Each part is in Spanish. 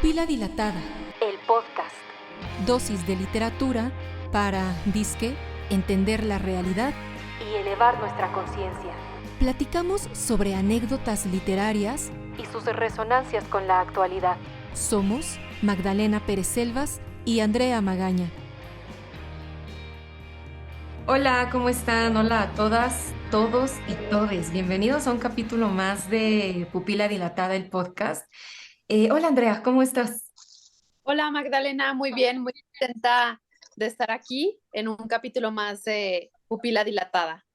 Pupila dilatada, el podcast. dosis de literatura para, disque, entender la realidad Y elevar nuestra conciencia. Platicamos sobre anécdotas literarias Y sus resonancias con la actualidad. Somos Magdalena Pérez Selvas y Andrea Magaña. Hola, ¿cómo están? Hola a todas, todos y todes. Bienvenidos a un capítulo más de Pupila Dilatada, el podcast. Hola Andrea, ¿cómo estás? Hola Magdalena, muy bien, muy contenta de estar aquí en un capítulo más de Pupila Dilatada.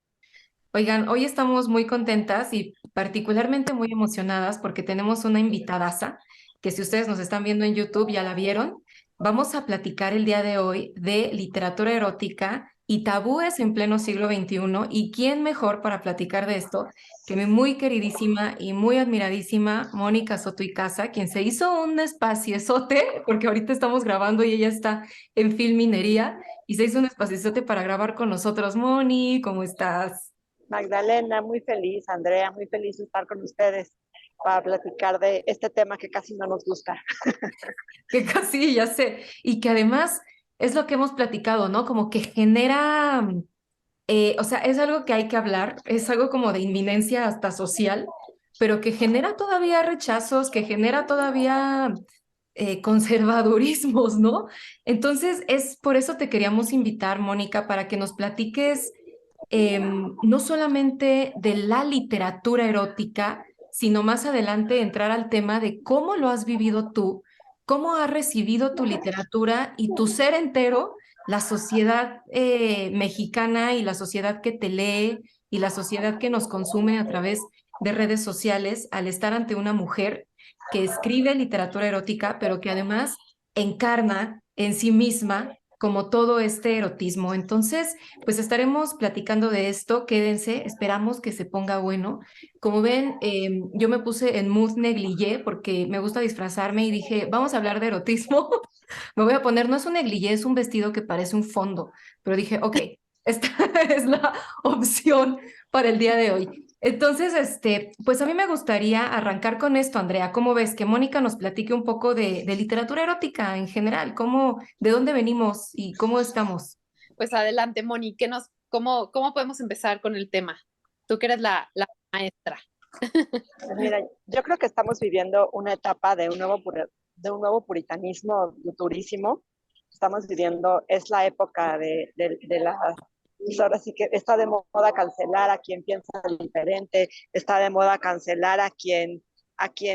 Oigan, hoy estamos muy contentas y particularmente muy emocionadas porque tenemos una invitadaza que si ustedes nos están viendo en YouTube ya la vieron. Vamos a platicar el día de hoy de literatura erótica y tabúes en pleno siglo XXI. ¿Y quién mejor para platicar de esto que mi muy queridísima y muy admiradísima Mónica Soto y Casa, quien se hizo un espaciezote, porque ahorita estamos grabando y ella está en Filminería, y se hizo un espaciezote para grabar con nosotros? Moni, ¿cómo estás? Magdalena, muy feliz, Andrea, muy feliz de estar con ustedes para platicar de este tema que casi no nos gusta. Que casi, ya sé, y que además es lo que hemos platicado, ¿no? Como que genera, o sea, es algo que hay que hablar, es algo como de inminencia hasta social, pero que genera todavía rechazos, que genera todavía conservadurismos, ¿no? Entonces, es por eso te queríamos invitar, Mónica, para que nos platiques no solamente de la literatura erótica, sino más adelante entrar al tema de cómo lo has vivido tú, cómo has recibido tu literatura y tu ser entero, la sociedad mexicana y la sociedad que te lee y la sociedad que nos consume a través de redes sociales al estar ante una mujer que escribe literatura erótica, pero que además encarna en sí misma como todo este erotismo. Entonces, pues estaremos platicando de esto, quédense, esperamos que se ponga bueno. Como ven, yo me puse en mood negligé porque me gusta disfrazarme y dije, vamos a hablar de erotismo. Me voy a poner, no es un negligé, es un vestido que parece un fondo, pero dije, ok, esta es la opción para el día de hoy. Entonces, pues a mí me gustaría arrancar con esto, Andrea. ¿Cómo ves? Que Mónica nos platique un poco de literatura erótica en general, de dónde venimos y cómo estamos. Pues adelante, Moni, cómo podemos empezar con el tema? Tú que eres la maestra. Pues mira, yo creo que estamos viviendo una etapa de de un nuevo puritanismo durísimo. Estamos viviendo, es la época de la... Pues ahora sí que está de moda cancelar a quien piensa diferente, está de moda cancelar a quien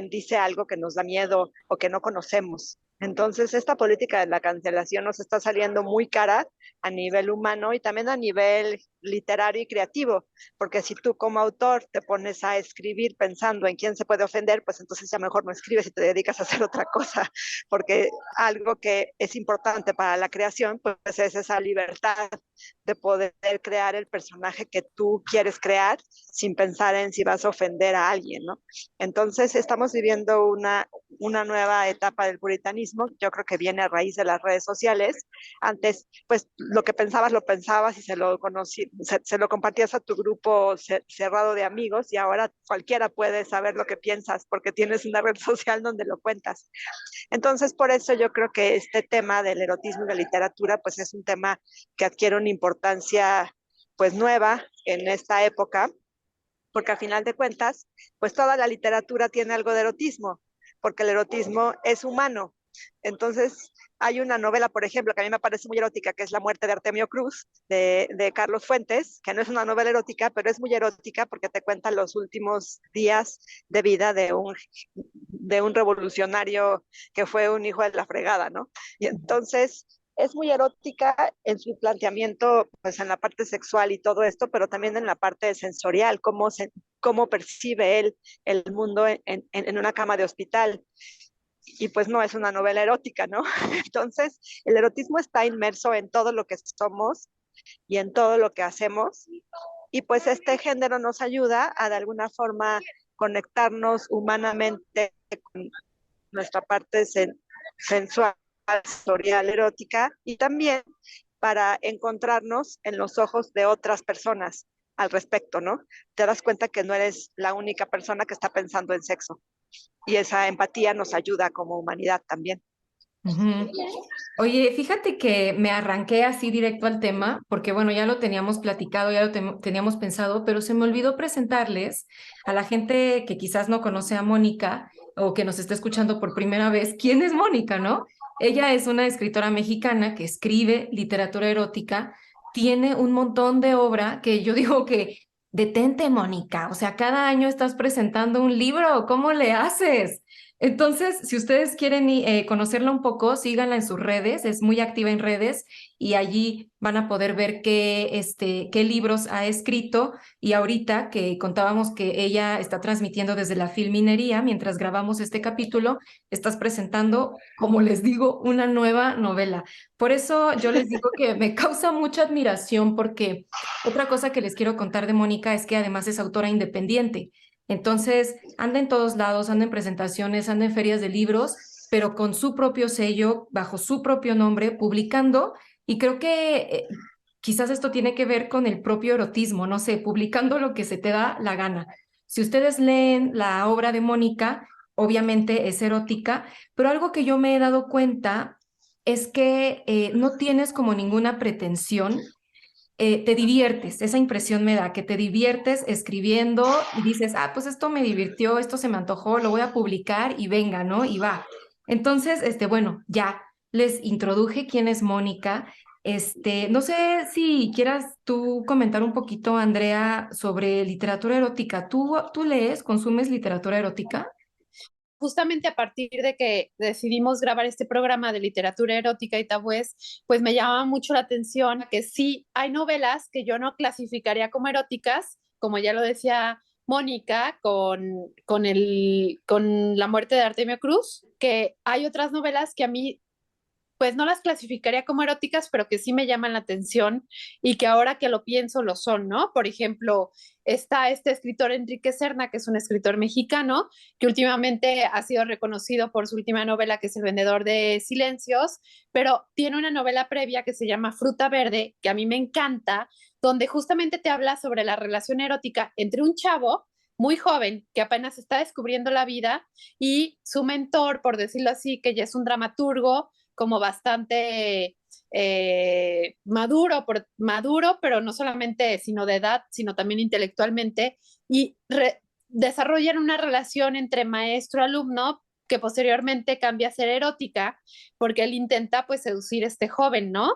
dice algo que nos da miedo o que no conocemos. Entonces, esta política de la cancelación nos está saliendo muy cara a nivel humano y también a nivel literario y creativo, porque si tú como autor te pones a escribir pensando en quién se puede ofender, pues entonces ya mejor no escribes y te dedicas a hacer otra cosa, porque algo que es importante para la creación, pues es esa libertad de poder crear el personaje que tú quieres crear sin pensar en si vas a ofender a alguien, ¿no? Entonces estamos viviendo una nueva etapa del puritanismo, yo creo que viene a raíz de las redes sociales. Antes, pues lo que pensabas lo pensabas y se lo compartías a tu grupo cerrado de amigos y ahora cualquiera puede saber lo que piensas porque tienes una red social donde lo cuentas. Entonces, por eso yo creo que este tema del erotismo y la literatura, pues es un tema que adquiere una importancia pues nueva en esta época, porque al final de cuentas, pues toda la literatura tiene algo de erotismo, porque el erotismo es humano. Entonces, hay una novela, por ejemplo, que a mí me parece muy erótica, que es La muerte de Artemio Cruz, de Carlos Fuentes, que no es una novela erótica, pero es muy erótica porque te cuenta los últimos días de vida de un revolucionario que fue un hijo de la fregada, ¿no? Y entonces es muy erótica en su planteamiento, pues en la parte sexual y todo esto, pero también en la parte sensorial, cómo percibe él el mundo en una cama de hospital. Y pues no es una novela erótica, ¿no? Entonces, el erotismo está inmerso en todo lo que somos y en todo lo que hacemos. Y pues este género nos ayuda a de alguna forma conectarnos humanamente con nuestra parte sensual, sensorial, erótica y también para encontrarnos en los ojos de otras personas al respecto, ¿no? Te das cuenta que no eres la única persona que está pensando en sexo. y esa empatía nos ayuda como humanidad también. Ujú. Oye, fíjate que me arranqué así directo al tema, porque bueno, ya lo teníamos platicado, ya lo teníamos pensado, pero se me olvidó presentarles a la gente que quizás no conoce a Mónica o que nos está escuchando por primera vez. ¿Quién es Mónica, no? Ella es una escritora mexicana que escribe literatura erótica, tiene un montón de obra que yo digo que detente, Mónica, o sea, cada año estás presentando un libro, ¿cómo le haces? Entonces, si ustedes quieren conocerla un poco, síganla en sus redes, es muy activa en redes y allí van a poder ver qué libros ha escrito. Y ahorita que contábamos que ella está transmitiendo desde la Filminería, mientras grabamos este capítulo, estás presentando, como les digo, una nueva novela. Por eso yo les digo que me causa mucha admiración porque otra cosa que les quiero contar de Mónica es que además es autora independiente. Entonces, anda en todos lados, anda en presentaciones, anda en ferias de libros, pero con su propio sello, bajo su propio nombre, publicando, y creo que quizás esto tiene que ver con el propio erotismo, no sé, publicando lo que se te da la gana. Si ustedes leen la obra de Mónica, obviamente es erótica, pero algo que yo me he dado cuenta es que no tienes como ninguna pretensión, te diviertes, esa impresión me da, que te diviertes escribiendo y dices, ah, pues esto me divirtió, esto se me antojó, lo voy a publicar y venga, ¿no? Y va. Entonces, bueno, ya les introduje quién es Mónica. No sé si quieras tú comentar un poquito, Andrea, sobre literatura erótica. ¿Tú lees, consumes literatura erótica? Justamente a partir de que decidimos grabar este programa de literatura erótica y tabúes, pues me llamaba mucho la atención que sí hay novelas que yo no clasificaría como eróticas, como ya lo decía Mónica con La muerte de Artemio Cruz, que hay otras novelas que a mí pues no las clasificaría como eróticas, pero que sí me llaman la atención y que ahora que lo pienso lo son, ¿no? Por ejemplo, está este escritor Enrique Serna, que es un escritor mexicano, que últimamente ha sido reconocido por su última novela, que es El vendedor de silencios, pero tiene una novela previa que se llama Fruta Verde, que a mí me encanta, donde justamente te habla sobre la relación erótica entre un chavo muy joven que apenas está descubriendo la vida y su mentor, por decirlo así, que ya es un dramaturgo como bastante maduro, pero no solamente sino de edad, sino también intelectualmente, y desarrollan una relación entre maestro-alumno que posteriormente cambia a ser erótica, porque él intenta pues seducir a este joven, ¿no?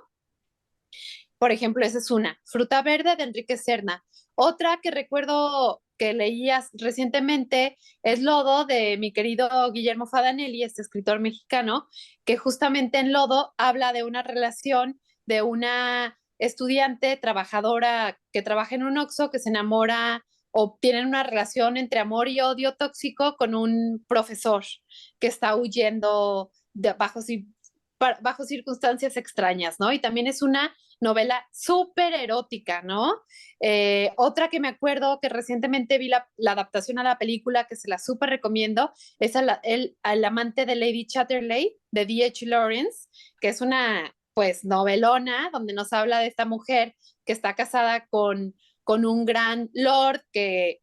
Por ejemplo, esa es una. Fruta Verde de Enrique Serna. Otra que recuerdo que leías recientemente es Lodo de mi querido Guillermo Fadanelli, este escritor mexicano, que justamente en Lodo habla de una relación de una estudiante trabajadora que trabaja en un Oxxo, que se enamora o tienen una relación entre amor y odio tóxico con un profesor que está huyendo bajo circunstancias extrañas, ¿no? Y también es una novela súper erótica, ¿no? Otra que me acuerdo que recientemente vi la adaptación a la película, que se la súper recomiendo, es el amante de Lady Chatterley, de D.H. Lawrence, que es una, pues, novelona, donde nos habla de esta mujer que está casada con un gran lord que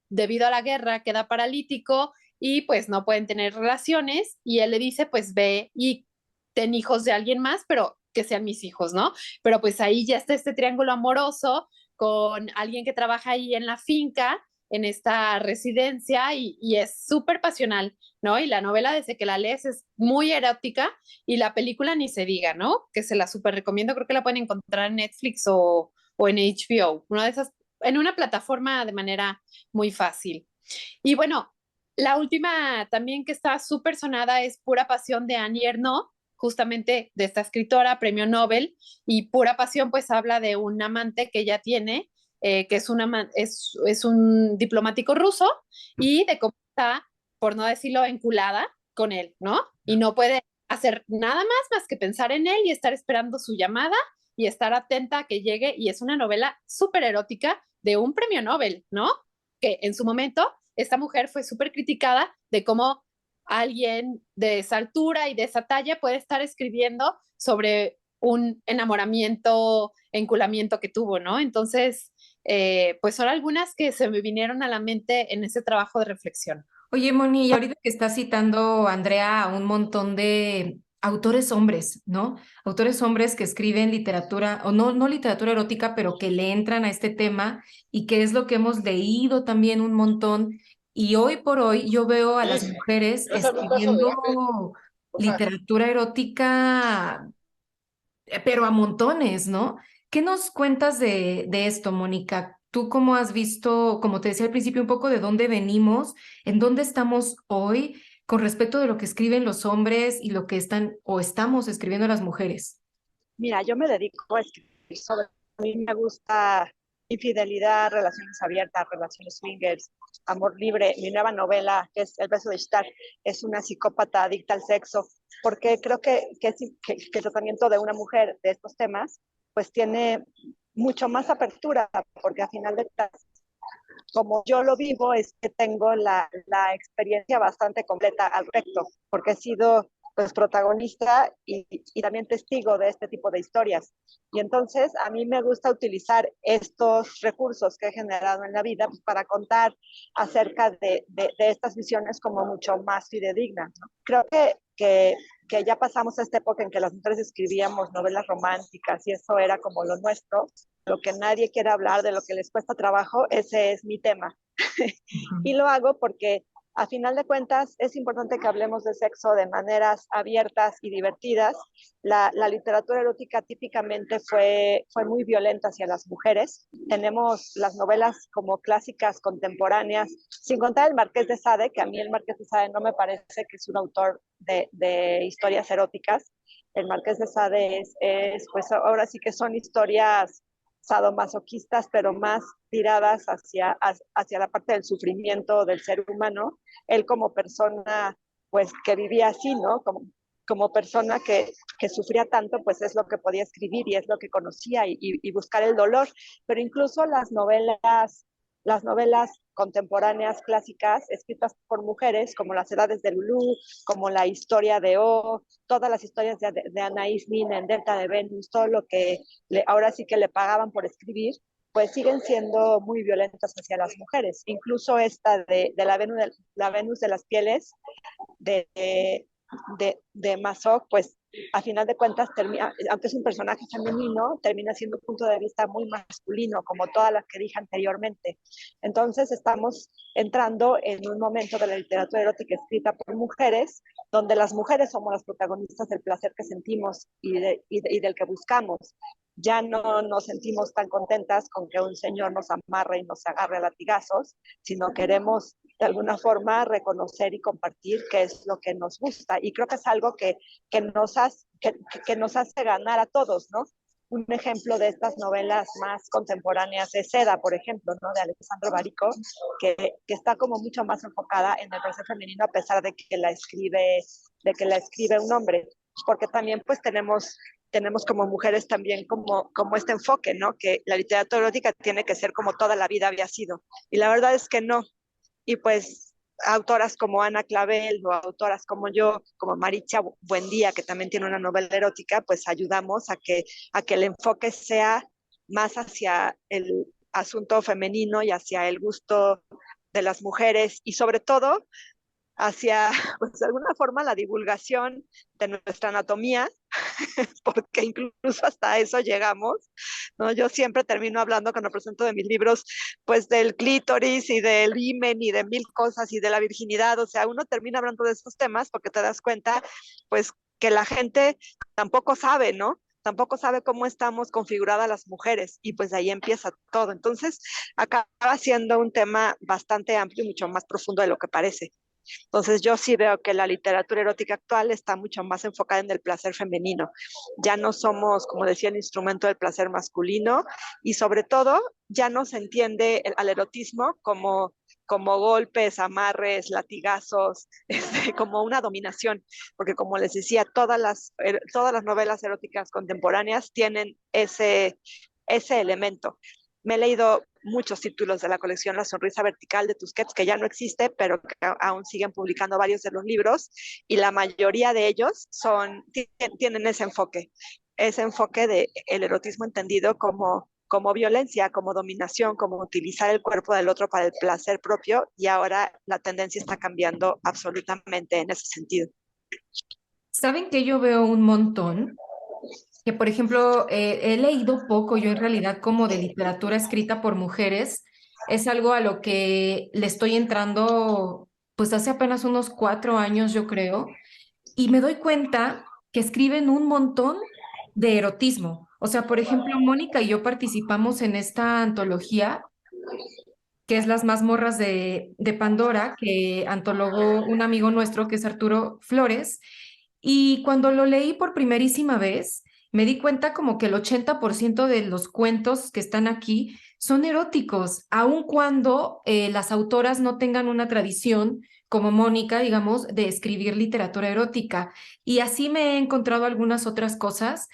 debido a la guerra queda paralítico y pues no pueden tener relaciones y él le dice, pues ve y ten hijos de alguien más, pero que sean mis hijos, ¿no? Pero pues ahí ya está este triángulo amoroso con alguien que trabaja ahí en la finca, en esta residencia, y es súper pasional, ¿no? Y la novela, desde que la lees, es muy erótica, y la película ni se diga, ¿no? Que se la súper recomiendo, creo que la pueden encontrar en Netflix o en HBO, una de esas, en una plataforma de manera muy fácil. Y bueno, la última también que está súper sonada es Pura Pasión de Annie Ernaux, justamente de esta escritora, premio Nobel, y Pura Pasión pues habla de un amante que ella tiene, que es un diplomático ruso, y de cómo está, por no decirlo, enculada con él, ¿no? Y no puede hacer nada más que pensar en él y estar esperando su llamada y estar atenta a que llegue, y es una novela súper erótica de un premio Nobel, ¿no? Que en su momento esta mujer fue súper criticada de cómo alguien de esa altura y de esa talla puede estar escribiendo sobre un enamoramiento, enculamiento que tuvo, ¿no? Entonces, pues son algunas que se me vinieron a la mente en ese trabajo de reflexión. Oye, Moni, y ahorita que estás citando, Andrea, a un montón de autores hombres, ¿no? Autores hombres que escriben literatura, o no, no literatura erótica, pero que le entran a este tema y que es lo que hemos leído también un montón. Y hoy por hoy yo veo a las mujeres escribiendo literatura erótica, pero a montones, ¿no? ¿Qué nos cuentas de esto, Mónica? ¿Tú cómo has visto, como te decía al principio, un poco de dónde venimos, en dónde estamos hoy con respecto de lo que escriben los hombres y lo que están o estamos escribiendo las mujeres? Mira, yo me dedico a escribir sobre, a mí me gusta infidelidad, relaciones abiertas, relaciones swingers, amor libre. Mi nueva novela, que es El beso de Ishtar, es una psicópata adicta al sexo, porque creo que el tratamiento de una mujer de estos temas, pues tiene mucho más apertura, porque a final de cuentas, como yo lo vivo, es que tengo la experiencia bastante completa al respecto, porque he sido pues protagonista y también testigo de este tipo de historias. Y entonces a mí me gusta utilizar estos recursos que he generado en la vida pues, para contar acerca de estas visiones como mucho más fidedignas, ¿no? Creo que ya pasamos a esta época en que las mujeres escribíamos novelas románticas y eso era como lo nuestro, lo que nadie quiere hablar, de lo que les cuesta trabajo, ese es mi tema. Y lo hago porque a final de cuentas es importante que hablemos de sexo de maneras abiertas y divertidas. La literatura erótica típicamente fue muy violenta hacia las mujeres. Tenemos las novelas como clásicas contemporáneas, sin contar el Marqués de Sade, que a mí el Marqués de Sade no me parece que es un autor de historias eróticas. El Marqués de Sade pues ahora sí que son historias sadomasoquistas, pero más tiradas hacia la parte del sufrimiento del ser humano. Él como persona, pues que vivía así, ¿no? Como persona que sufría tanto, pues es lo que podía escribir y es lo que conocía y buscar el dolor. Pero incluso las novelas contemporáneas clásicas escritas por mujeres, como Las Edades de Lulú, como La Historia de O, todas las historias de Anaïs Nin en Delta de Venus, todo lo que ahora sí que le pagaban por escribir, pues siguen siendo muy violentas hacia las mujeres. Incluso esta de la Venus de las pieles, de, de Mazoc, pues a final de cuentas, aunque es un personaje femenino, termina siendo un punto de vista muy masculino, como todas las que dije anteriormente. Entonces estamos entrando en un momento de la literatura erótica escrita por mujeres, donde las mujeres somos las protagonistas del placer que sentimos y del que buscamos. Ya no nos sentimos tan contentas con que un señor nos amarre y nos agarre a latigazos, sino queremos de alguna forma reconocer y compartir qué es lo que nos gusta. Y creo que es algo que nos hace ganar a todos, ¿no? Un ejemplo de estas novelas más contemporáneas es Seda, por ejemplo, ¿no? De Alessandro Barico, que está como mucho más enfocada en el placer femenino a pesar de que la escribe un hombre, porque también pues tenemos como mujeres también como este enfoque, ¿no? Que la literatura erótica tiene que ser como toda la vida había sido. Y la verdad es que no. Y pues autoras como Ana Clavel o autoras como yo, como Maricha Buendía, que también tiene una novela erótica, pues ayudamos a que el enfoque sea más hacia el asunto femenino y hacia el gusto de las mujeres y sobre todo hacia, pues de alguna forma, la divulgación de nuestra anatomía, porque incluso hasta eso llegamos, ¿no? Yo siempre termino hablando cuando presento de mis libros, pues del clítoris y del himen y de mil cosas y de la virginidad, o sea, uno termina hablando de estos temas porque te das cuenta, pues, que la gente tampoco sabe, ¿no? Tampoco sabe cómo estamos configuradas las mujeres y pues de ahí empieza todo. Entonces, acaba siendo un tema bastante amplio y mucho más profundo de lo que parece. Entonces yo sí veo que la literatura erótica actual está mucho más enfocada en el placer femenino. Ya no somos, como decía, el instrumento del placer masculino y sobre todo ya no se entiende al erotismo como golpes, amarres, latigazos, como una dominación, porque como les decía, todas las novelas eróticas contemporáneas tienen ese elemento. Me he leído muchos títulos de la colección La Sonrisa Vertical de Tusquets, que ya no existe, pero que aún siguen publicando varios de los libros, y la mayoría de ellos tienen ese enfoque del erotismo entendido como violencia, como dominación, como utilizar el cuerpo del otro para el placer propio, y ahora la tendencia está cambiando absolutamente en ese sentido. ¿Saben que yo veo un montón? Que, por ejemplo, he leído poco yo en realidad como de literatura escrita por mujeres. Es algo a lo que le estoy entrando pues hace apenas unos 4 años, yo creo, y me doy cuenta que escriben un montón de erotismo. O sea, por ejemplo, Mónica y yo participamos en esta antología que es Las mazmorras de Pandora, que antologó un amigo nuestro que es Arturo Flores. Y cuando lo leí por primerísima vez, me di cuenta como que el 80% de los cuentos que están aquí son eróticos, aun cuando las autoras no tengan una tradición como Mónica, digamos, de escribir literatura erótica. Y así me he encontrado algunas otras cosas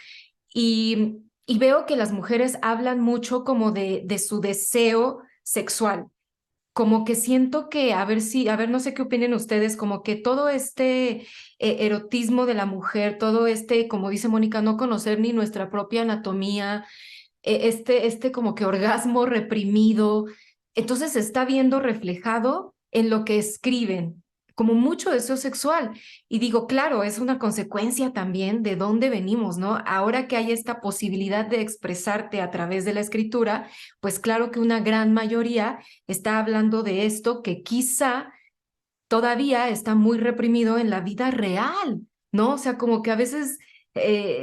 y veo que las mujeres hablan mucho como de su deseo sexual. Como que siento que, a ver, no sé qué opinen ustedes, como que todo este erotismo de la mujer, todo este, como dice Mónica, no conocer ni nuestra propia anatomía, este como que orgasmo reprimido, entonces se está viendo reflejado en lo que escriben, como mucho deseo sexual. Y digo, claro, es una consecuencia también de dónde venimos, ¿no? Ahora que hay esta posibilidad de expresarte a través de la escritura, pues claro que una gran mayoría está hablando de esto que quizá todavía está muy reprimido en la vida real, ¿no? O sea, como que a veces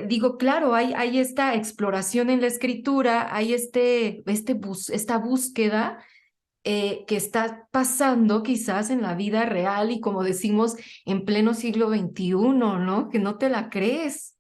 digo, claro, hay esta exploración en la escritura, hay esta búsqueda que está pasando quizás en la vida real y como decimos, en pleno siglo XXI, ¿no? Que no te la crees.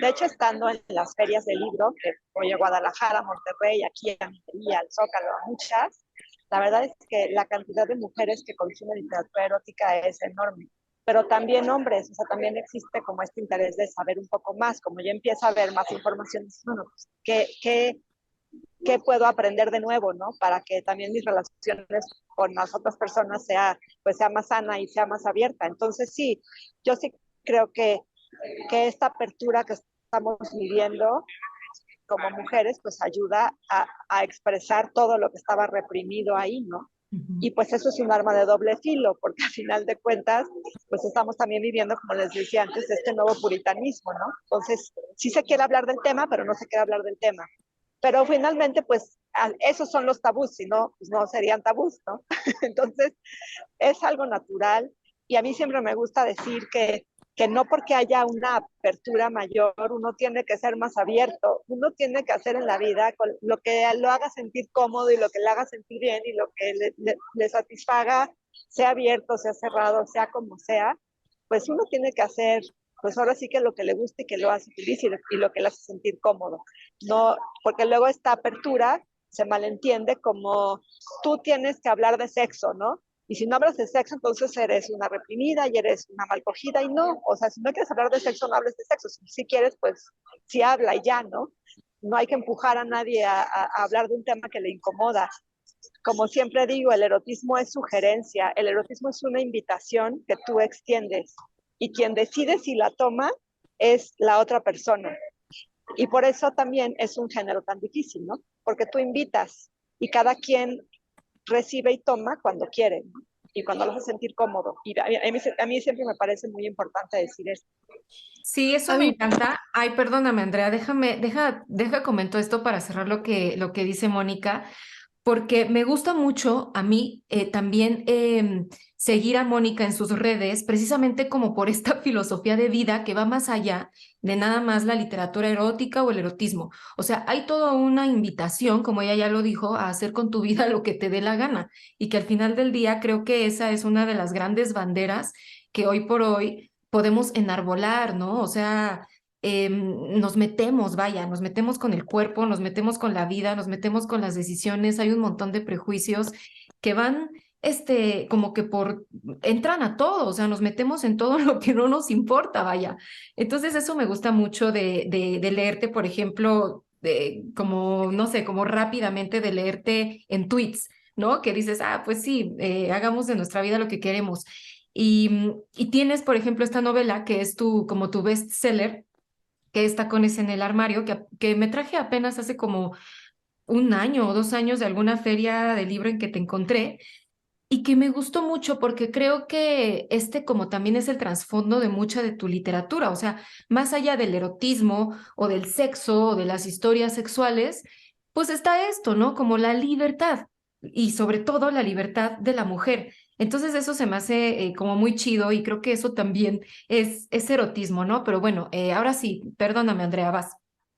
De hecho, estando en las ferias del libro, que voy a Guadalajara, a Monterrey, aquí a Minería, al Zócalo, a muchas, la verdad es que la cantidad de mujeres que consumen literatura erótica es enorme, pero también hombres, o sea, también existe como este interés de saber un poco más, como ya empieza a haber más información, bueno, pues, ¿qué puedo aprender de nuevo, ¿no? Para que también mis relaciones con las otras personas sea más sana y sea más abierta. Entonces, sí, yo sí creo que esta apertura que estamos viviendo como mujeres, pues ayuda a expresar todo lo que estaba reprimido ahí, ¿no? Y pues eso es un arma de doble filo, porque al final de cuentas, pues estamos también viviendo, como les decía antes, este nuevo puritanismo, ¿no? Entonces, sí se quiere hablar del tema, pero no se quiere hablar del tema. Pero finalmente, pues, esos son los tabús, si no, pues no serían tabús, ¿no? Entonces, es algo natural. Y a mí siempre me gusta decir que no porque haya una apertura mayor, uno tiene que ser más abierto, uno tiene que hacer en la vida con lo que lo haga sentir cómodo y lo que le haga sentir bien y lo que le satisfaga, sea abierto, sea cerrado, sea como sea, pues uno tiene que hacer, pues ahora sí que lo que le gusta y que lo hace feliz y lo que le hace sentir cómodo. No, porque luego esta apertura se malentiende como tú tienes que hablar de sexo, ¿no? Y si no hablas de sexo, entonces eres una reprimida y eres una mal cogida, y no, o sea, si no quieres hablar de sexo, no hables de sexo. Si quieres, pues sí habla y ya, ¿no? No hay que empujar a nadie a hablar de un tema que le incomoda. Como siempre digo, el erotismo es sugerencia, el erotismo es una invitación que tú extiendes y quien decide si la toma es la otra persona. Y por eso también es un género tan difícil, ¿no? Porque tú invitas y cada quien recibe y toma cuando quiere, ¿no? Y cuando lo hace sentir cómodo. Y a mí siempre me parece muy importante decir esto. Sí, eso A me mí, encanta. Ay, perdóname, Andrea, deja comento esto para cerrar lo que dice Mónica, porque me gusta mucho a mí también seguir a Mónica en sus redes, precisamente como por esta filosofía de vida que va más allá de nada más la literatura erótica o el erotismo. O sea, hay toda una invitación, como ella ya lo dijo, a hacer con tu vida lo que te dé la gana y que al final del día creo que esa es una de las grandes banderas que hoy por hoy podemos enarbolar, ¿no? O sea nos metemos, vaya, nos metemos con el cuerpo, nos metemos con la vida, nos metemos con las decisiones, hay un montón de prejuicios que van, como que entran a todo, o sea, nos metemos en todo lo que no nos importa, vaya. Entonces eso me gusta mucho de leerte, por ejemplo, como, no sé, como rápidamente de leerte en tweets, ¿no? Que dices, pues sí, hagamos de nuestra vida lo que queremos. Y tienes, por ejemplo, esta novela que es como tu bestseller, que es Tacones en el armario, que me traje apenas hace como un año o 2 años de alguna feria de libro en que te encontré y que me gustó mucho porque creo que este como también es el trasfondo de mucha de tu literatura, o sea, más allá del erotismo o del sexo o de las historias sexuales, pues está esto, ¿no? Como la libertad y sobre todo la libertad de la mujer. Entonces eso se me hace como muy chido y creo que eso también es erotismo, ¿no? Pero bueno, ahora sí, perdóname, Andrea, vas.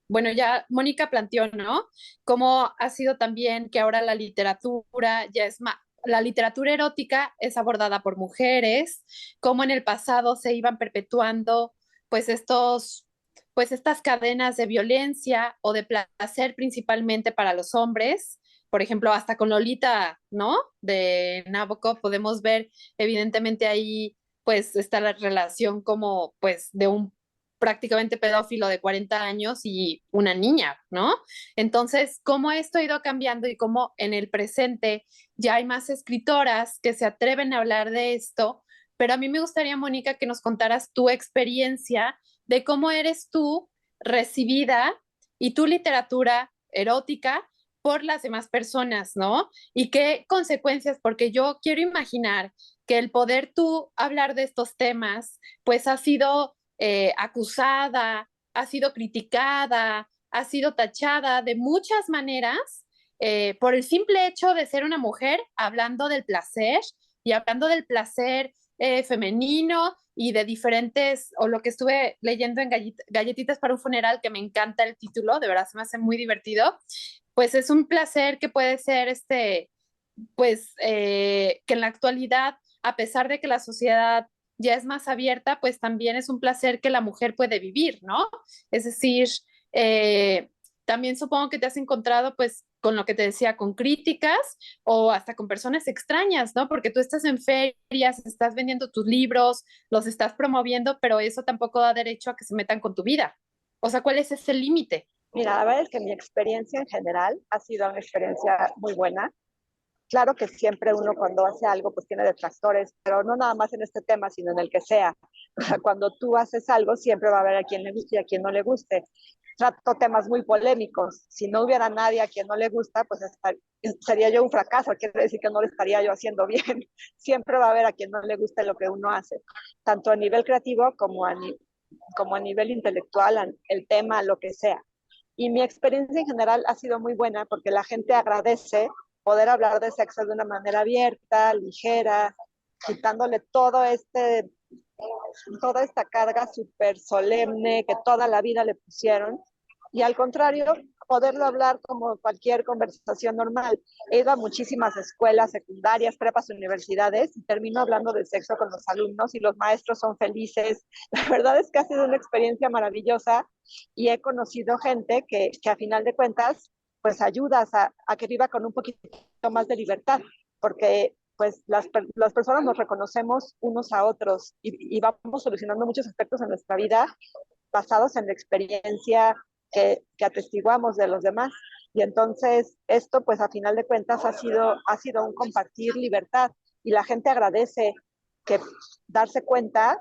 Bueno, ya Mónica planteó, ¿no? Cómo ha sido también que ahora la literatura ya es más, la literatura erótica es abordada por mujeres, cómo en el pasado se iban perpetuando pues pues estas cadenas de violencia o de placer principalmente para los hombres. Por ejemplo, hasta con Lolita, ¿no? De Nabokov podemos ver evidentemente ahí pues está la relación como pues de un prácticamente pedófilo de 40 años y una niña, ¿no? Entonces, cómo esto ha ido cambiando y cómo en el presente ya hay más escritoras que se atreven a hablar de esto, pero a mí me gustaría, Mónica, que nos contaras tu experiencia de cómo eres tú recibida y tu literatura erótica por las demás personas, ¿no? Y qué consecuencias, porque yo quiero imaginar que el poder tú hablar de estos temas, pues ha sido acusada, ha sido criticada, ha sido tachada de muchas maneras por el simple hecho de ser una mujer hablando del placer y hablando del placer femenino y de diferentes, o lo que estuve leyendo en Galletitas para un funeral, que me encanta el título, de verdad se me hace muy divertido, pues es un placer que puede ser pues que en la actualidad, a pesar de que la sociedad ya es más abierta, pues también es un placer que la mujer puede vivir, ¿no? Es decir, eh, también supongo que te has encontrado pues con lo que te decía, con críticas o hasta con personas extrañas, ¿no? Porque tú estás en ferias, estás vendiendo tus libros, los estás promoviendo, pero eso tampoco da derecho a que se metan con tu vida. O sea, ¿cuál es ese límite? Mira, la verdad es que mi experiencia en general ha sido una experiencia muy buena. Claro que siempre uno cuando hace algo pues tiene detractores, pero no nada más en este tema, sino en el que sea. O sea, cuando tú haces algo siempre va a haber a quien le guste y a quien no le guste. Trato temas muy polémicos. Si no hubiera nadie a quien no le gusta, pues sería yo un fracaso. Quiere decir que no lo estaría yo haciendo bien. Siempre va a haber a quien no le guste lo que uno hace, tanto a nivel creativo como a nivel intelectual, el tema, lo que sea. Y mi experiencia en general ha sido muy buena porque la gente agradece poder hablar de sexo de una manera abierta, ligera, quitándole toda esta carga súper solemne que toda la vida le pusieron. Y al contrario, poderlo hablar como cualquier conversación normal. He ido a muchísimas escuelas secundarias, prepas, universidades y termino hablando de sexo con los alumnos y los maestros son felices. La verdad es que ha sido una experiencia maravillosa y he conocido gente que a final de cuentas pues ayudas a que viva con un poquito más de libertad, porque pues las personas nos reconocemos unos a otros y vamos solucionando muchos aspectos en nuestra vida basados en la experiencia que atestiguamos de los demás. Y entonces esto, pues a final de cuentas, ha sido un compartir libertad y la gente agradece que darse cuenta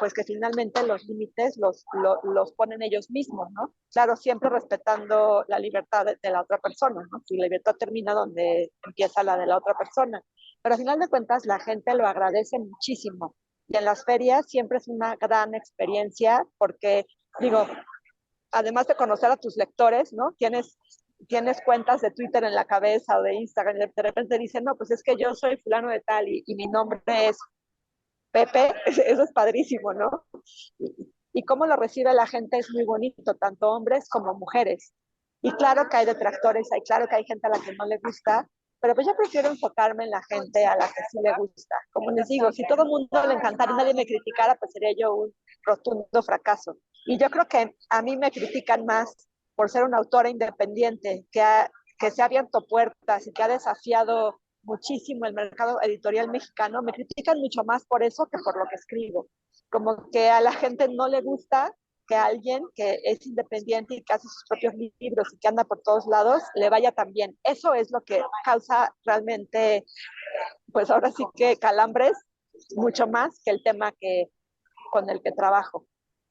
pues que finalmente los límites los ponen ellos mismos, ¿no? Claro, siempre respetando la libertad de la otra persona, ¿no? Si la libertad termina donde empieza la de la otra persona. Pero a final de cuentas la gente lo agradece muchísimo. Y en las ferias siempre es una gran experiencia porque, digo, además de conocer a tus lectores, ¿no? Tienes cuentas de Twitter en la cabeza o de Instagram y de repente dicen, no, pues es que yo soy fulano de tal y mi nombre es Pepe, eso es padrísimo, ¿no? Y cómo lo recibe la gente es muy bonito, tanto hombres como mujeres. Y claro que hay detractores, claro que hay gente a la que no le gusta, pero pues yo prefiero enfocarme en la gente a la que sí le gusta. Como les digo, si todo el mundo le encantara y nadie me criticara, pues sería yo un rotundo fracaso. Y yo creo que a mí me critican más por ser una autora independiente que se ha abierto puertas y que ha desafiado muchísimo el mercado editorial mexicano. Me critican mucho más por eso que por lo que escribo. Como que a la gente no le gusta que alguien que es independiente y que hace sus propios libros y que anda por todos lados le vaya tan bien. Eso es lo que causa realmente, pues ahora sí que calambres, mucho más que el tema con el que trabajo.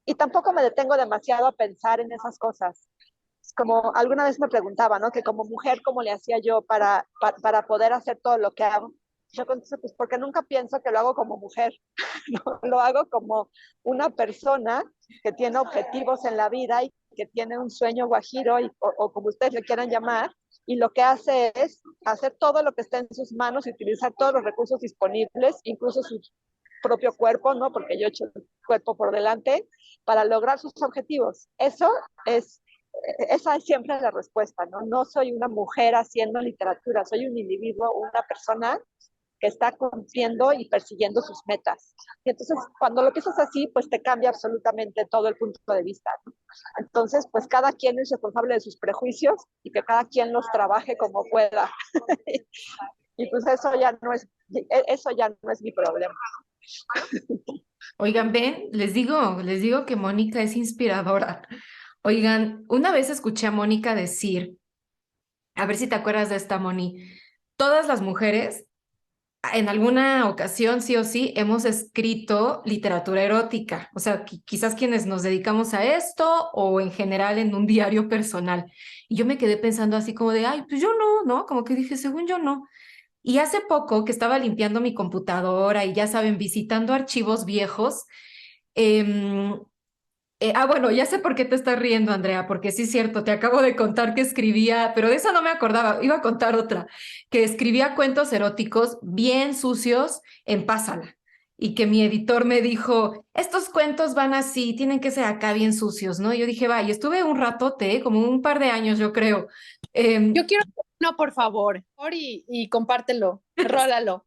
Y tampoco me detengo demasiado a pensar en esas cosas. como alguna vez me preguntaba, ¿no? Que como mujer, ¿cómo le hacía yo para poder hacer todo lo que hago? Yo contesto, pues porque nunca pienso que lo hago como mujer, ¿no? Lo hago como una persona que tiene objetivos en la vida y que tiene un sueño guajiro o como ustedes le quieran llamar, y lo que hace es hacer todo lo que está en sus manos y utilizar todos los recursos disponibles, incluso su propio cuerpo, ¿no? Porque yo echo el cuerpo por delante para lograr sus objetivos. Esa es siempre la respuesta, ¿no? No soy una mujer haciendo literatura, soy un individuo, una persona que está cumpliendo y persiguiendo sus metas. Y entonces, cuando lo piensas así, pues te cambia absolutamente todo el punto de vista, ¿no? Entonces, pues cada quien es responsable de sus prejuicios y que cada quien los trabaje como pueda. Y pues eso ya no es mi problema. Oigan, ven, les digo que Mónica es inspiradora. Oigan, una vez escuché a Mónica decir, a ver si te acuerdas de esta, Moni, todas las mujeres en alguna ocasión, sí o sí, hemos escrito literatura erótica, o sea, quizás quienes nos dedicamos a esto o en general en un diario personal. Y yo me quedé pensando así como de, ay, pues yo no, ¿no? Como que dije, según yo no. Y hace poco que estaba limpiando mi computadora y ya saben, visitando archivos viejos, em, bueno, ya sé por qué te estás riendo, Andrea, porque sí es cierto, te acabo de contar que escribía, pero de esa no me acordaba, iba a contar otra, que escribía cuentos eróticos bien sucios en Pásala y que mi editor me dijo, estos cuentos van así, tienen que ser acá bien sucios, ¿no? Y yo dije, va, y estuve un ratote, como un par de años, yo creo. Yo quiero uno, por favor, y compártelo, rólalo.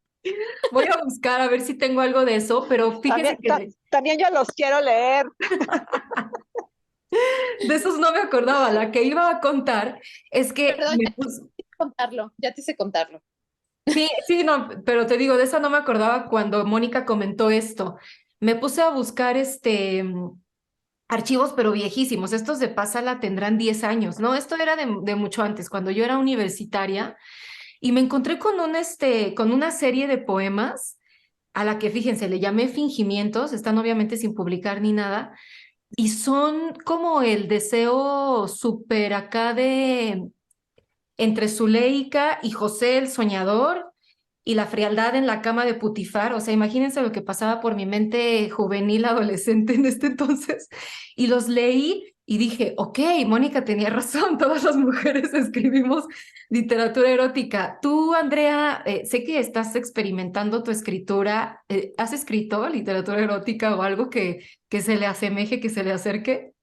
Voy a buscar a ver si tengo algo de eso, pero fíjese que También yo los quiero leer. de esos no me acordaba. La que iba a contar es que Perdón, me puse... ya te hice contarlo. Sí, sí, no, pero te digo, de esa no me acordaba cuando Mónica comentó esto. Me puse a buscar archivos, pero viejísimos. Estos de Pásala tendrán 10 años, ¿no? Esto era de mucho antes, cuando yo era universitaria, y me encontré con con una serie de poemas a la que, fíjense, le llamé Fingimientos, están obviamente sin publicar ni nada, y son como el deseo súper acá de entre Zuleika y José el soñador y la frialdad en la cama de Putifar. O sea, imagínense lo que pasaba por mi mente juvenil, adolescente en este entonces. Y los leí y dije, ok, Mónica tenía razón, todas las mujeres escribimos literatura erótica. Tú, Andrea, sé que estás experimentando tu escritura. ¿Has escrito literatura erótica o algo que se le asemeje, que se le acerque?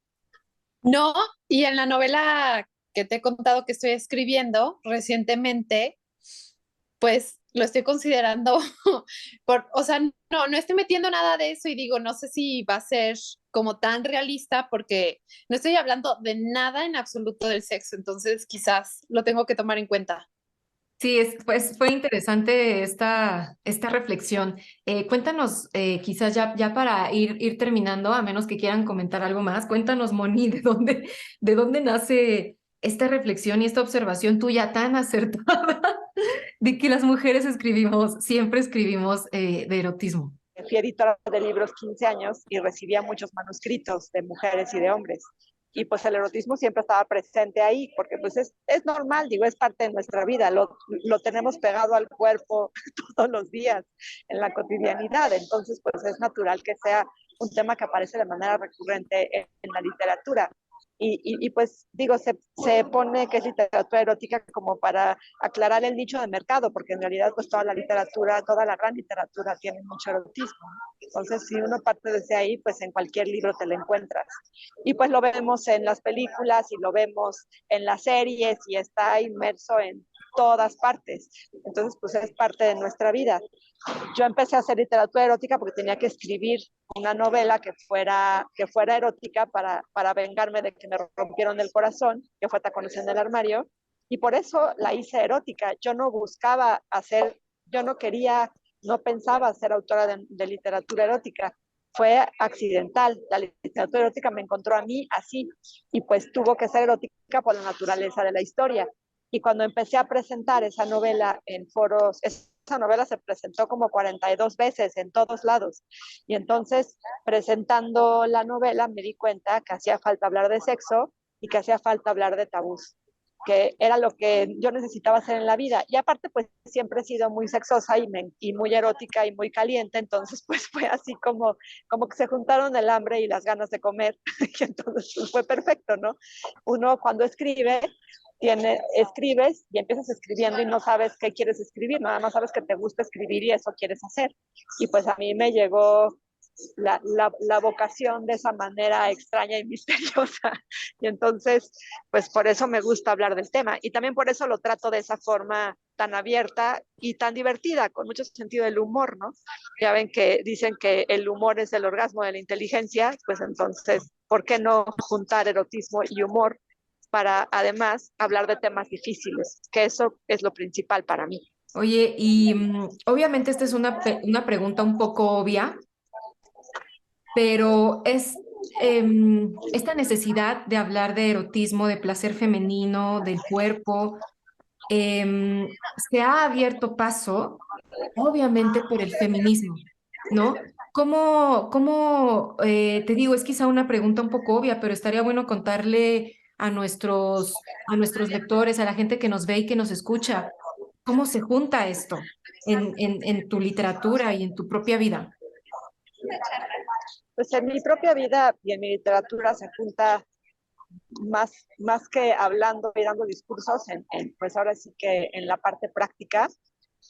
No, y en la novela que te he contado que estoy escribiendo recientemente, pues lo estoy considerando o sea, no estoy metiendo nada de eso y digo, no sé si va a ser como tan realista porque no estoy hablando de nada en absoluto del sexo, entonces quizás lo tengo que tomar en cuenta. Sí, pues fue interesante esta reflexión. Cuéntanos, quizás ya para ir terminando, a menos que quieran comentar algo más, cuéntanos, Moni, de dónde nace esta reflexión y esta observación tuya tan acertada de que las mujeres siempre escribimos de erotismo. Fui editora de libros 15 años y recibía muchos manuscritos de mujeres y de hombres. Y pues el erotismo siempre estaba presente ahí, porque pues es normal, digo, es parte de nuestra vida, lo tenemos pegado al cuerpo todos los días en la cotidianidad, entonces pues es natural que sea un tema que aparece de manera recurrente en la literatura. Pues digo, se pone que es literatura erótica como para aclarar el nicho de mercado, porque en realidad pues toda la literatura, toda la gran literatura tiene mucho erotismo. Entonces, si uno parte desde ahí, pues en cualquier libro te lo encuentras. Y pues lo vemos en las películas y lo vemos en las series y está inmerso en todas partes. Entonces, pues es parte de nuestra vida. Yo empecé a hacer literatura erótica porque tenía que escribir una novela que fuera erótica para vengarme de que me rompieron el corazón, que fue Tacones en el armario, y por eso la hice erótica. Yo no buscaba hacer, yo no quería, no pensaba ser autora de literatura erótica. Fue accidental. La literatura erótica me encontró a mí así, y pues tuvo que ser erótica por la naturaleza de la historia. Y cuando empecé a presentar esa novela en foros, esa novela se presentó como 42 veces en todos lados. Y entonces, presentando la novela, me di cuenta que hacía falta hablar de sexo y que hacía falta hablar de tabús, que era lo que yo necesitaba hacer en la vida. Y aparte, pues siempre he sido muy sexosa y muy erótica y muy caliente, entonces pues fue así como que se juntaron el hambre y las ganas de comer, y entonces pues, fue perfecto, ¿no? Uno cuando escribes y empiezas escribiendo y no sabes qué quieres escribir, nada más sabes que te gusta escribir y eso quieres hacer. Y pues a mí me llegó la vocación de esa manera extraña y misteriosa. Y entonces, pues por eso me gusta hablar del tema. Y también por eso lo trato de esa forma tan abierta y tan divertida, con mucho sentido del humor, ¿no? Ya ven que dicen que el humor es el orgasmo de la inteligencia, pues entonces, ¿por qué no juntar erotismo y humor para además hablar de temas difíciles? Que eso es lo principal para mí. Oye, y obviamente esta es una pregunta un poco obvia, pero es esta necesidad de hablar de erotismo, de placer femenino, del cuerpo, se ha abierto paso, obviamente, por el feminismo, ¿no? Te digo, es quizá una pregunta un poco obvia, pero estaría bueno contarle a nuestros lectores, a la gente que nos ve y que nos escucha, cómo se junta esto en tu literatura y en tu propia vida. Pues en mi propia vida y en mi literatura se junta más que hablando y dando discursos, pues ahora sí que en la parte práctica.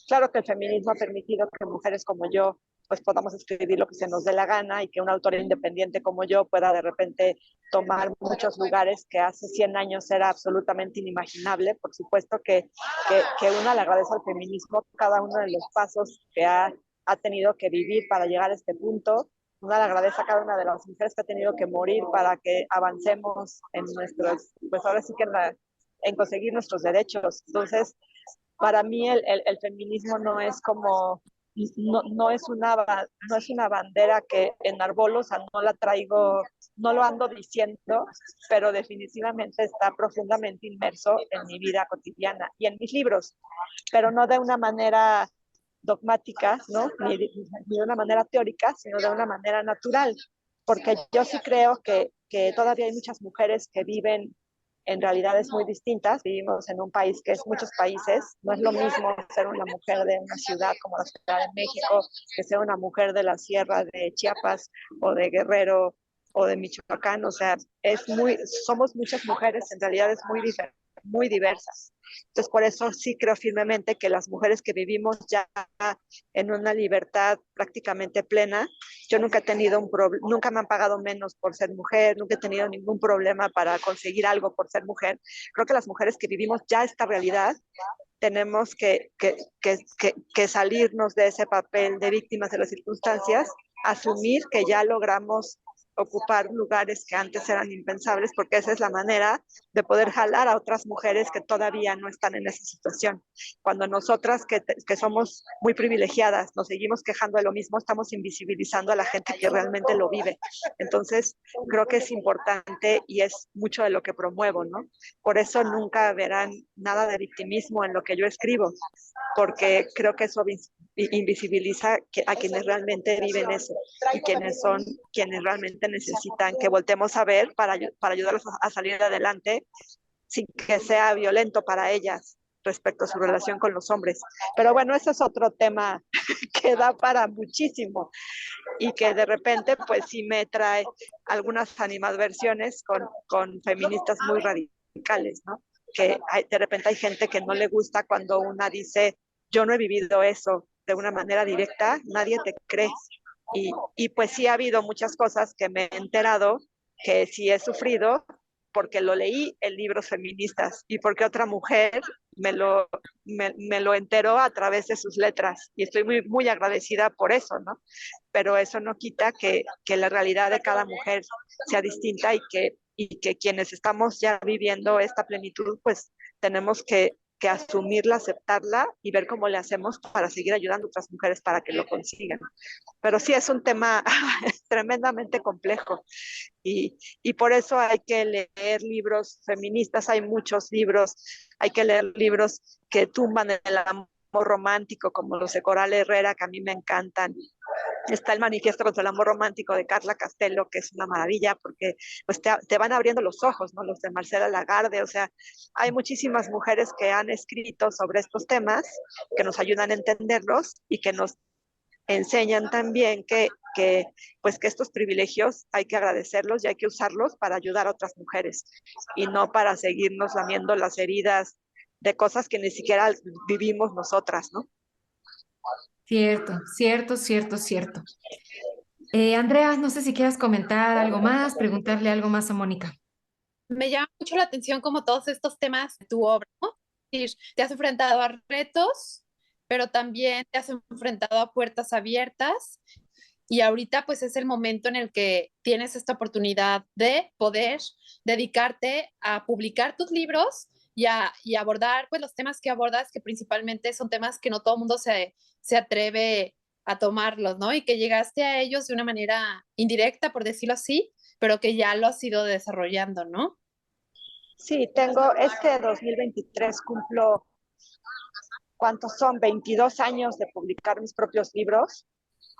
Claro que el feminismo ha permitido que mujeres como yo pues podamos escribir lo que se nos dé la gana y que un autor independiente como yo pueda de repente tomar muchos lugares que hace 100 años era absolutamente inimaginable. Por supuesto que uno le agradece al feminismo cada uno de los pasos que ha tenido que vivir para llegar a este punto. Una le agradece a cada una de las mujeres que ha tenido que morir para que avancemos en nuestros, pues ahora sí que en conseguir nuestros derechos. Entonces, para mí el feminismo no es como, no es una bandera que enarbolo, o sea, no la traigo, no lo ando diciendo, pero definitivamente está profundamente inmerso en mi vida cotidiana y en mis libros, pero no de una manera dogmática, ¿no? Ni de una manera teórica, sino de una manera natural, porque yo sí creo que todavía hay muchas mujeres que viven en realidades muy distintas. Vivimos en un país que es muchos países. No es lo mismo ser una mujer de una ciudad como la Ciudad de México que ser una mujer de la sierra de Chiapas o de Guerrero o de Michoacán. O sea, somos muchas mujeres en realidades muy diversas. Entonces, por eso sí creo firmemente que las mujeres que vivimos ya en una libertad prácticamente plena, yo nunca he tenido nunca me han pagado menos por ser mujer, nunca he tenido ningún problema para conseguir algo por ser mujer. Creo que las mujeres que vivimos ya esta realidad tenemos que salirnos de ese papel de víctimas de las circunstancias, asumir que ya logramos ocupar lugares que antes eran impensables, porque esa es la manera de poder jalar a otras mujeres que todavía no están en esa situación. Cuando nosotras que somos muy privilegiadas nos seguimos quejando de lo mismo, estamos invisibilizando a la gente que realmente lo vive. Entonces, creo que es importante y es mucho de lo que promuevo, ¿no? Por eso nunca verán nada de victimismo en lo que yo escribo, porque creo que eso invisibiliza a quienes realmente viven eso y quienes realmente necesitan que voltemos a ver para ayudarlos a salir adelante sin que sea violento para ellas respecto a su relación con los hombres. Pero bueno, ese es otro tema que da para muchísimo y que de repente pues sí me trae algunas animadversiones con feministas muy radicales, ¿no? Que de repente hay gente que no le gusta cuando una dice, yo no he vivido eso de una manera directa, nadie te cree. Y pues sí ha habido muchas cosas que me he enterado que sí he sufrido porque lo leí en libros feministas y porque otra mujer me lo enteró a través de sus letras y estoy muy, muy agradecida por eso, ¿no? Pero eso no quita que la realidad de cada mujer sea distinta y que quienes estamos ya viviendo esta plenitud, pues tenemos que asumirla, aceptarla y ver cómo le hacemos para seguir ayudando a otras mujeres para que lo consigan. Pero sí es un tema tremendamente complejo y por eso hay que leer libros feministas, hay muchos libros, hay que leer libros que tumban el amor romántico como los de Coral Herrera, que a mí me encantan, Está el Manifiesto contra el Amor Romántico de Carla Castello, que es una maravilla porque pues te van abriendo los ojos, ¿no? Los de Marcela Lagarde, o sea, hay muchísimas mujeres que han escrito sobre estos temas, que nos ayudan a entenderlos y que nos enseñan también pues que estos privilegios hay que agradecerlos y hay que usarlos para ayudar a otras mujeres y no para seguirnos lamiendo las heridas de cosas que ni siquiera vivimos nosotras, ¿no? Cierto, cierto, cierto, cierto. Andrea, no sé si quieras comentar algo más, preguntarle algo más a Mónica. Me llama mucho la atención como todos estos temas de tu obra, ¿no? Es decir, te has enfrentado a retos, pero también te has enfrentado a puertas abiertas y ahorita pues es el momento en el que tienes esta oportunidad de poder dedicarte a publicar tus libros y abordar pues los temas que abordas, que principalmente son temas que no todo el mundo se atreve a tomarlos, ¿no? Y que llegaste a ellos de una manera indirecta, por decirlo así, pero que ya lo has ido desarrollando, ¿no? Sí, tengo este 2023 cumplo, ¿cuántos son? 22 años de publicar mis propios libros.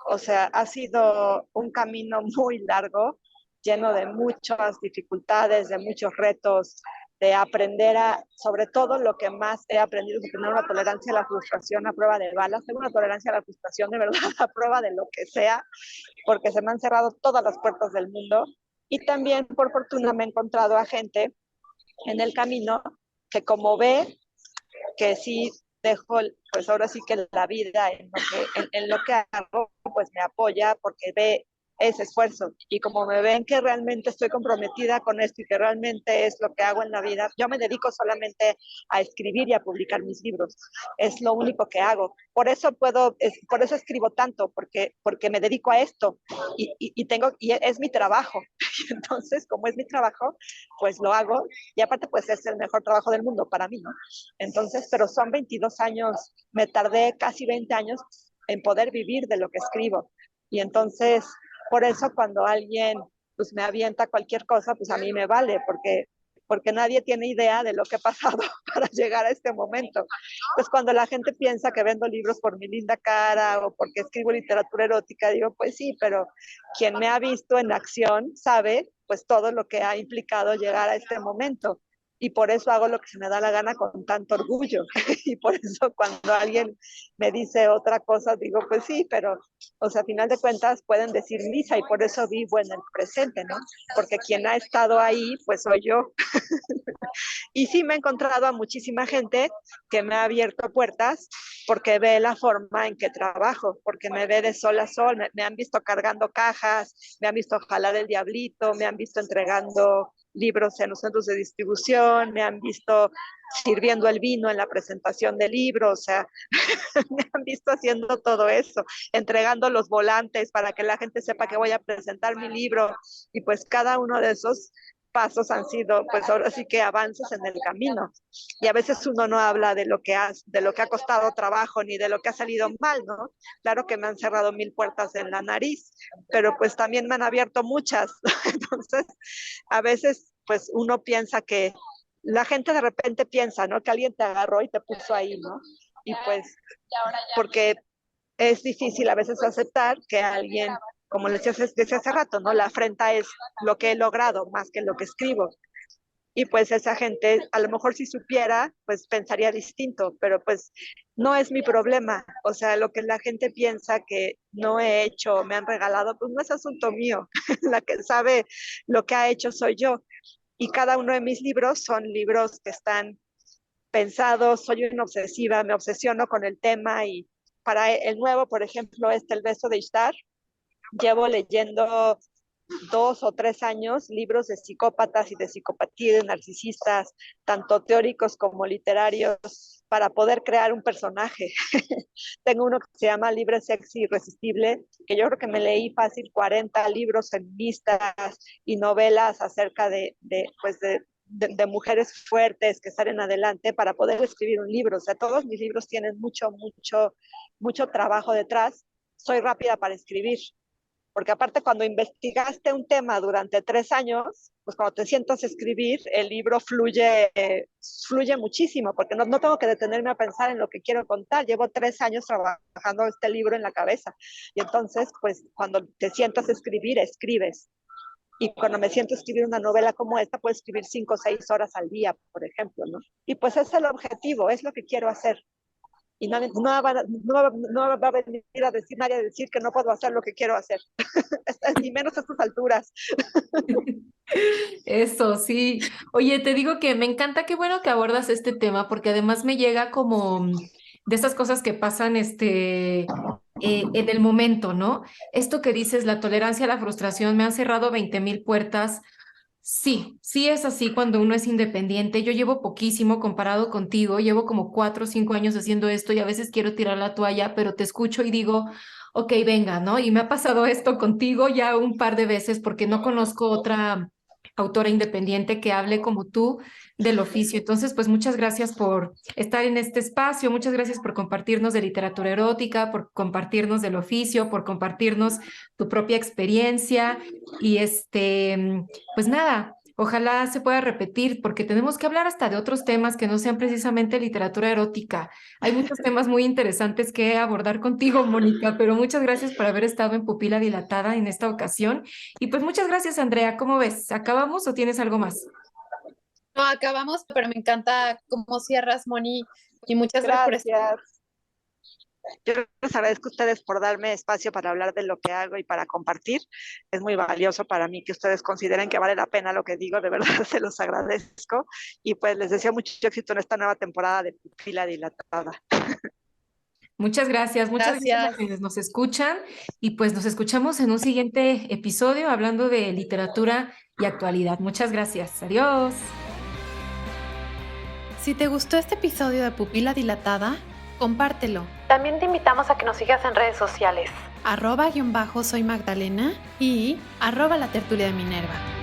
O sea, ha sido un camino muy largo, lleno de muchas dificultades, de muchos retos, de aprender sobre todo lo que más he aprendido es tener una tolerancia a la frustración a prueba de balas. Tengo una tolerancia a la frustración de verdad a prueba de lo que sea, porque se me han cerrado todas las puertas del mundo. Y también, por fortuna, me he encontrado a gente en el camino que como ve que sí dejo, pues ahora sí que la vida en lo que hago, pues me apoya porque ve ese esfuerzo. Y como me ven que realmente estoy comprometida con esto y que realmente es lo que hago en la vida, yo me dedico solamente a escribir y a publicar mis libros. Es lo único que hago. Por eso por eso escribo tanto, porque me dedico a esto y es mi trabajo. Entonces, como es mi trabajo, pues lo hago y aparte pues es el mejor trabajo del mundo para mí, ¿no? Entonces, pero son 22 años, me tardé casi 20 años en poder vivir de lo que escribo. Y entonces, por eso cuando alguien pues me avienta cualquier cosa, pues a mí me vale, porque nadie tiene idea de lo que he pasado para llegar a este momento. Pues cuando la gente piensa que vendo libros por mi linda cara o porque escribo literatura erótica, digo, pues sí, pero quien me ha visto en acción sabe pues todo lo que ha implicado llegar a este momento. Y por eso hago lo que se me da la gana con tanto orgullo. Y por eso cuando alguien me dice otra cosa, digo, pues sí, pero, o sea, a final de cuentas pueden decir misa y por eso vivo en el presente, ¿no? Porque quien ha estado ahí, pues soy yo. Y sí me he encontrado a muchísima gente que me ha abierto puertas porque ve la forma en que trabajo, porque me ve de sol a sol, me han visto cargando cajas, me han visto jalar el diablito, me han visto entregando libros en los centros de distribución, me han visto sirviendo el vino en la presentación del libro, o sea, me han visto haciendo todo eso, entregando los volantes para que la gente sepa que voy a presentar mi libro y pues cada uno de esos pasos han sido, pues ahora sí que avances en el camino. Y a veces uno no habla de lo que ha costado trabajo ni de lo que ha salido mal, ¿no? Claro que me han cerrado 1000 puertas en la nariz, pero pues también me han abierto muchas. Entonces, a veces, pues uno piensa que la gente de repente piensa, ¿no? Que alguien te agarró y te puso ahí, ¿no? Y pues, porque es difícil a veces aceptar que alguien, como les decía hace rato, ¿no? La afrenta es lo que he logrado más que lo que escribo. Y pues esa gente, a lo mejor si supiera, pues pensaría distinto, pero pues no es mi problema. O sea, lo que la gente piensa que no he hecho, me han regalado, pues no es asunto mío. La que sabe lo que ha hecho soy yo. Y cada uno de mis libros son libros que están pensados, soy una obsesiva, me obsesiono con el tema y para el nuevo, por ejemplo, El beso de Ishtar, llevo leyendo 2 o 3 años libros de psicópatas y de psicopatía y de narcisistas, tanto teóricos como literarios, para poder crear un personaje. Tengo uno que se llama Libre, Sexy, Irresistible, que yo creo que me leí fácil 40 libros feministas y novelas acerca pues de mujeres fuertes que salen adelante para poder escribir un libro. O sea, todos mis libros tienen mucho trabajo detrás. Soy rápida para escribir, porque aparte cuando investigaste un tema durante 3 años, pues cuando te sientas a escribir, el libro fluye muchísimo, porque no tengo que detenerme a pensar en lo que quiero contar. Llevo 3 años trabajando este libro en la cabeza. Y entonces, pues cuando te sientas a escribir, escribes. Y cuando me siento a escribir una novela como esta, puedo escribir 5 o 6 horas al día, por ejemplo, ¿no? Y pues es el objetivo, es lo que quiero hacer. Y no va a venir a decir nadie a decir que no puedo hacer lo que quiero hacer, ni menos a estas alturas. Eso, sí. Oye, te digo que me encanta, qué bueno que abordas este tema, porque además me llega como de esas cosas que pasan en el momento, ¿no? Esto que dices, la tolerancia a la frustración, me han cerrado 20,000 puertas. Sí, sí es así cuando uno es independiente. Yo llevo poquísimo comparado contigo, llevo como 4 o 5 años haciendo esto y a veces quiero tirar la toalla, pero te escucho y digo, ok, venga, ¿no? Y me ha pasado esto contigo ya un par de veces porque no conozco otra autora independiente que hable como tú del oficio. Entonces, pues muchas gracias por estar en este espacio, muchas gracias por compartirnos de literatura erótica, por compartirnos del oficio, por compartirnos tu propia experiencia y pues nada, ojalá se pueda repetir porque tenemos que hablar hasta de otros temas que no sean precisamente literatura erótica. Hay muchos temas muy interesantes que abordar contigo, Mónica, pero muchas gracias por haber estado en Pupila Dilatada en esta ocasión. Y pues muchas gracias, Andrea. ¿Cómo ves? ¿Acabamos o tienes algo más? No, acabamos, pero me encanta cómo cierras, Moni, y muchas gracias por estar. Yo les agradezco a ustedes por darme espacio para hablar de lo que hago y para compartir. Es muy valioso para mí que ustedes consideren que vale la pena lo que digo, de verdad se los agradezco. Y pues les deseo mucho éxito en esta nueva temporada de Pupila Dilatada. Muchas gracias a quienes nos escuchan y pues nos escuchamos en un siguiente episodio hablando de literatura y actualidad. Muchas gracias. Adiós. Si te gustó este episodio de Pupila Dilatada, compártelo. También te invitamos a que nos sigas en redes sociales. @soy Magdalena y @la tertulia de Minerva.